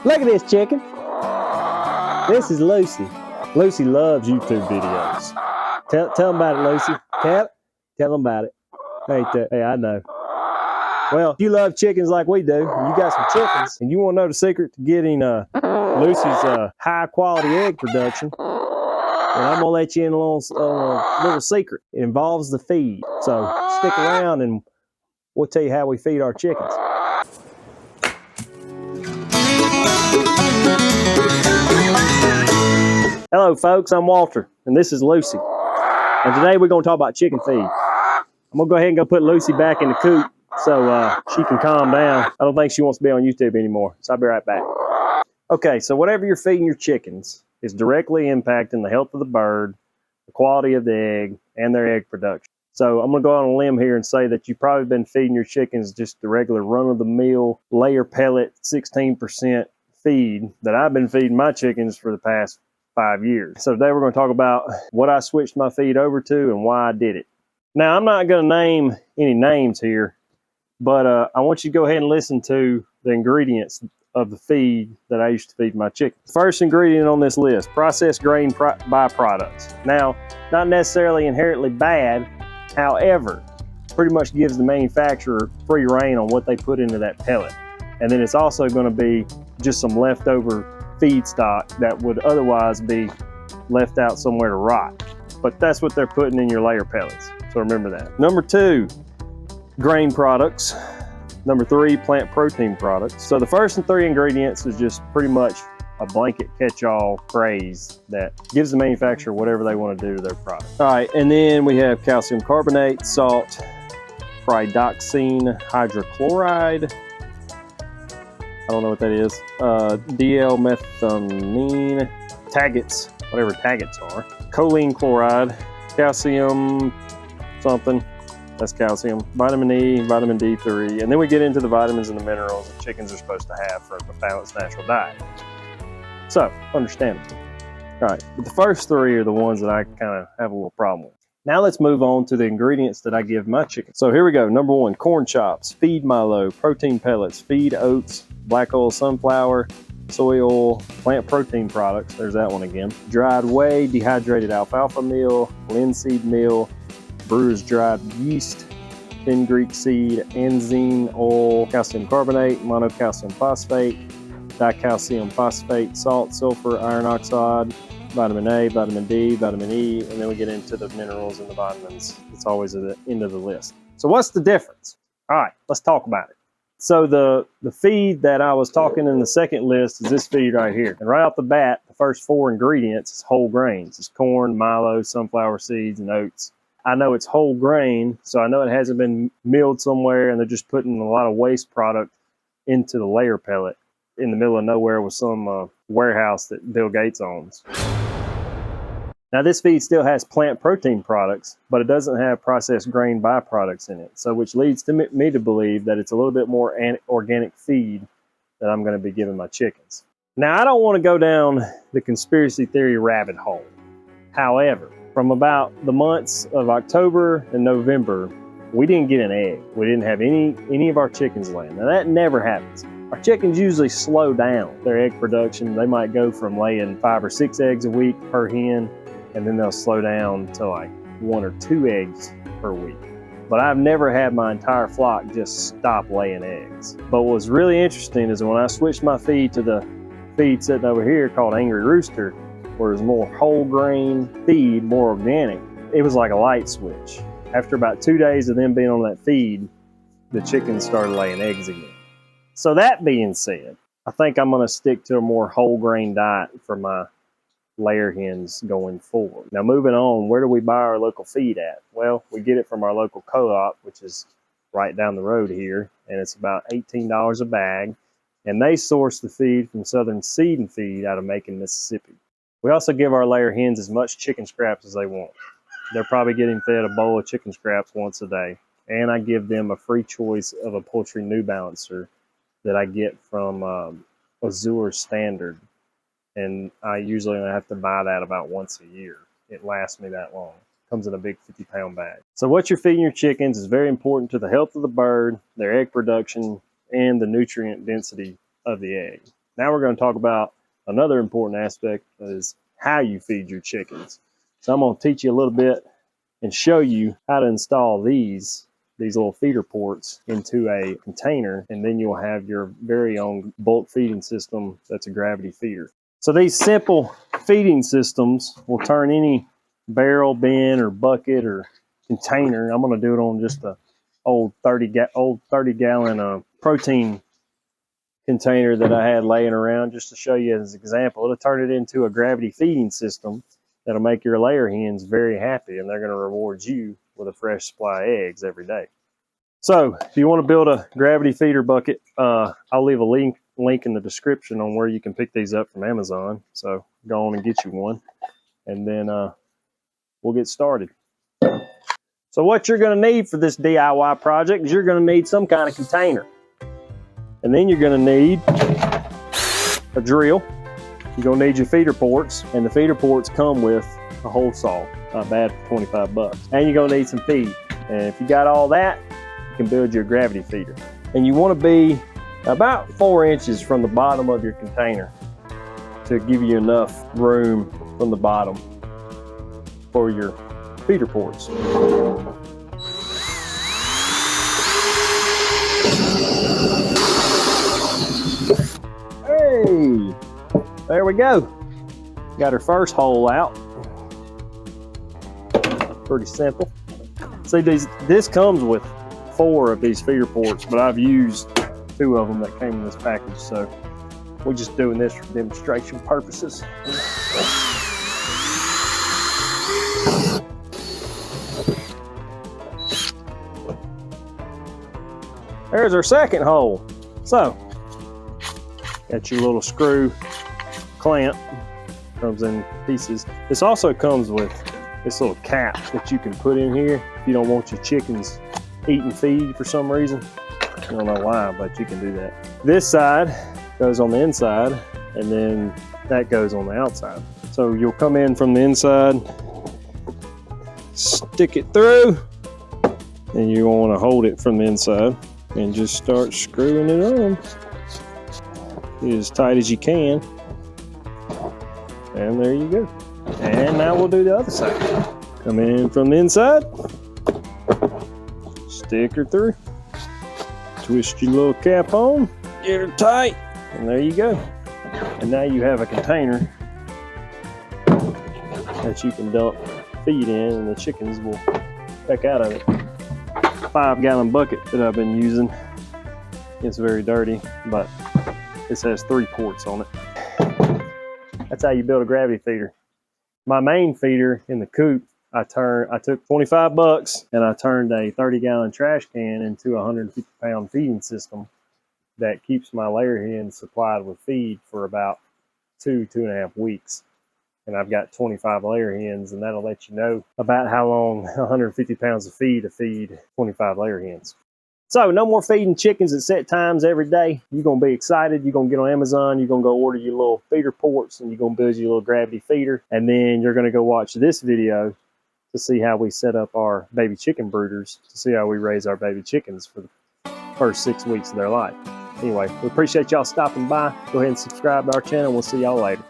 Look at this chicken. This is Lucy. Lucy loves YouTube videos. Tell them about it, Lucy. Tell them about it. Hey, I know. Well, if you love chickens like we do, and you got some chickens, and you want to know the secret to getting Lucy's high quality egg production, then I'm gonna let you in a little secret. It involves the feed. So stick around and we'll tell you how we feed our chickens. Hello folks, I'm Walter, and this is Lucy. And today we're gonna talk about chicken feed. I'm gonna go ahead and go put Lucy back in the coop so she can calm down. I don't think she wants to be on YouTube anymore, so I'll be right back. Okay, so whatever you're feeding your chickens is directly impacting the health of the bird, the quality of the egg, and their egg production. So I'm gonna go on a limb here and say that you've probably been feeding your chickens just the regular run-of-the-mill layer pellet 16% feed that I've been feeding my chickens for the past 5 years. So today we're going to talk about what I switched my feed over to and why I did it. Now, I'm not going to name any names here, but I want you to go ahead and listen to the ingredients of the feed that I used to feed my chickens. First ingredient on this list, processed grain byproducts. Now, not necessarily inherently bad, however, pretty much gives the manufacturer free rein on what they put into that pellet. And then it's also going to be just some leftover feedstock that would otherwise be left out somewhere to rot. But that's what they're putting in your layer pellets. So remember that. Number 2, grain products. Number 3, plant protein products. So the first 3 ingredients is just pretty much a blanket catch-all phrase that gives the manufacturer whatever they want to do to their product. All right, and then we have calcium carbonate, salt, pyridoxine hydrochloride. I don't know what that is. DL-methionine, Taggets, whatever Taggets are. Choline chloride, calcium something, that's calcium. Vitamin E, vitamin D3, and then we get into the vitamins and the minerals that chickens are supposed to have for a balanced natural diet. So, understandable. All right, but the first 3 are the ones that I kind of have a little problem with. Now let's move on to the ingredients that I give my chickens. So here we go. Number 1, corn chops, feed Milo, protein pellets, feed oats, black oil sunflower, soy oil, plant protein products, there's that one again, dried whey, dehydrated alfalfa meal, linseed meal, brewer's dried yeast, fenugreek seed, enzyme oil, calcium carbonate, monocalcium phosphate, dicalcium phosphate, salt, sulfur, iron oxide, vitamin A, vitamin D, vitamin E, and then we get into the minerals and the vitamins. It's always at the end of the list. So what's the difference? All right, let's talk about it. So the feed that I was talking in the second list is this feed right here. And right off the bat, the first 4 ingredients is whole grains. It's corn, milo, sunflower seeds, and oats. I know it's whole grain, so I know it hasn't been milled somewhere and they're just putting a lot of waste product into the layer pellet in the middle of nowhere with some warehouse that Bill Gates owns. Now this feed still has plant protein products, but it doesn't have processed grain byproducts in it. So which leads to me to believe that it's a little bit more organic feed that I'm going to be giving my chickens. Now I don't want to go down the conspiracy theory rabbit hole. However, from about the months of October and November, we didn't get an egg. We didn't have any of our chickens laying. Now that never happens. Our chickens usually slow down their egg production. They might go from laying 5 or 6 eggs a week per hen, and then they'll slow down to like 1 or 2 eggs per week. But I've never had my entire flock just stop laying eggs. But what's really interesting is when I switched my feed to the feed sitting over here called Angry Rooster, where it's more whole grain feed, more organic, it was like a light switch. After about 2 days of them being on that feed, the chickens started laying eggs again. So that being said, I think I'm gonna stick to a more whole grain diet for my layer hens going forward. Now moving on, where do we buy our local feed at? Well, we get it from our local co-op, which is right down the road here, and it's about $18 a bag, and they source the feed from Southern Seed and Feed out of Macon, Mississippi. We also give our layer hens as much chicken scraps as they want. They're probably getting fed a bowl of chicken scraps once a day, and I give them a free choice of a poultry new balancer that I get from Azure Standard. And I usually have to buy that about once a year. It lasts me that long. Comes in a big 50-pound bag. So what you're feeding your chickens is very important to the health of the bird, their egg production, and the nutrient density of the egg. Now we're going to talk about another important aspect, is how you feed your chickens. So I'm going to teach you a little bit and show you how to install these little feeder ports into a container, and then you'll have your very own bulk feeding system that's a gravity feeder. So these simple feeding systems will turn any barrel, bin, or bucket or container. I'm going to do it on just a old 30 gallon protein container that I had laying around, just to show you as an example. It'll turn it into a gravity feeding system that'll make your layer hens very happy, and they're going to reward you with a fresh supply of eggs every day. So if you want to build a gravity feeder bucket, I'll leave a link in the description on where you can pick these up from Amazon. So go on and get you one, and then we'll get started. So what you're going to need for this DIY project is you're going to need some kind of container. And then you're going to need a drill. You're going to need your feeder ports, and the feeder ports come with a hole saw. Not bad for 25 bucks. And you're going to need some feed. And if you got all that, you can build your gravity feeder. And you want to be about 4 inches from the bottom of your container to give you enough room from the bottom for your feeder ports. Hey, there we go. Got our first hole out. Pretty simple. See, this comes with 4 of these feeder ports, but I've used 2 of them that came in this package, so we're just doing this for demonstration purposes. There's our second hole. So, got your little screw clamp, comes in pieces. This also comes with this little cap that you can put in here if you don't want your chickens eating feed for some reason. I don't know why, but you can do that. This side goes on the inside, and then that goes on the outside. So you'll come in from the inside, stick it through, and you want to hold it from the inside and just start screwing it on. Get as tight as you can. And there you go. And now we'll do the other side. Come in from the inside, stick her through, twist your little cap on, get her tight, and there you go. And now you have a container that you can dump feed in, and the chickens will peck out of it. 5-gallon bucket that I've been using. It's very dirty, but this has 3 ports on it. That's how you build a gravity feeder. My main feeder in the coop, I took 25 bucks and I turned a 30-gallon trash can into a 150-pound feeding system that keeps my layer hens supplied with feed for about 2.5 weeks. And I've got 25 layer hens, and that'll let you know about how long 150 pounds of feed to feed 25 layer hens. So no more feeding chickens at set times every day. You're going to be excited. You're going to get on Amazon. You're going to go order your little feeder ports, and you're going to build your little gravity feeder. And then you're going to go watch this video to see how we set up our baby chicken brooders, to see how we raise our baby chickens for the first 6 weeks of their life. Anyway, we appreciate y'all stopping by. Go ahead and subscribe to our channel. We'll see y'all later.